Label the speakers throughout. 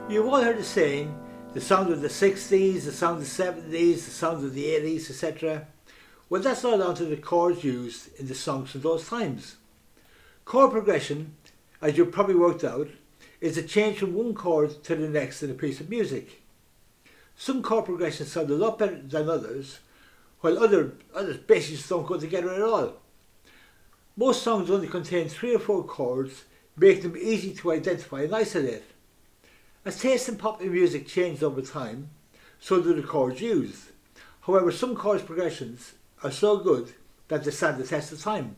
Speaker 1: You've all heard the saying, the sound of the 60s, the sound of the 70s, the sound of the 80s, etc. Well, that's all down to the chords used in the songs of those times. Chord progression, as you've probably worked out, is a change from one chord to the next in a piece of music. Some chord progressions sound a lot better than others, while others basically just don't go together at all. Most songs only contain 3 or 4 chords, making them easy to identify and isolate. As taste in popular music changed over time, so do the chords used. However, some chord progressions are so good that they stand the test of time.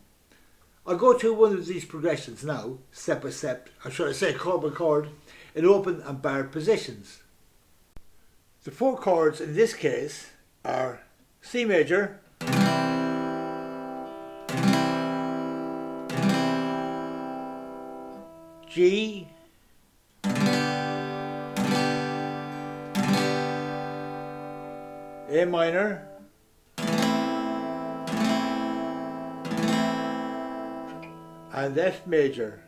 Speaker 1: I'll go through one of these progressions now, step by step, or should I say chord by chord, in open and barred positions. The 4 chords in this case are C major, G, A minor, and F major.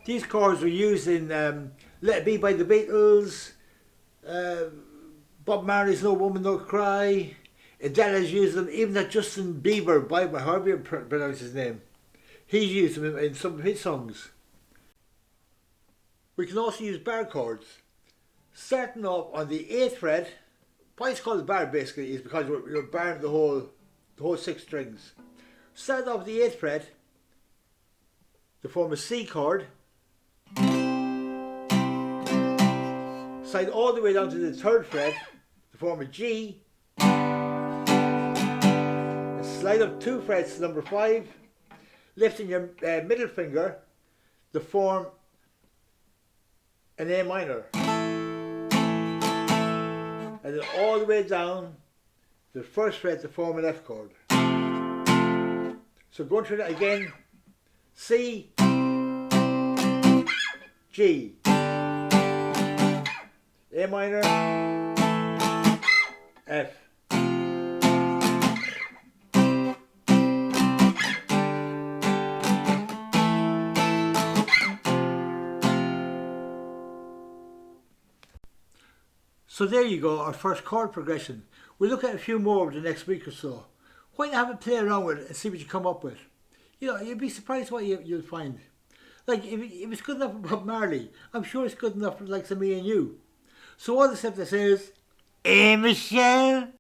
Speaker 1: These chords were used in Let It Be by the Beatles, Bob Marley's No Woman No Cry, Adele has used them, even that Justin Bieber, however you pronounce his name, he's used them in some of his songs. We can also use bar chords. Starting off on the 8th fret, why it's called a bar basically is because you're barring the whole 6 strings. Start off the 8th fret to form a C chord, slide all the way down to the 3rd fret to form a G, and slide up 2 frets to number 5, lifting your middle finger to form an A minor, and then all the way down to the 1st fret to form an F chord. So going through that again: C, G, A minor, F. So there you go, our first chord progression. We'll look at a few more over the next week or so. Why not have a play around with it and see what you come up with? You know, you'd be surprised what you'll find. Like, if it's good enough for Bob Marley, I'm sure it's good enough for the likes of me and you. So all the stuff that says, "Hey Michelle,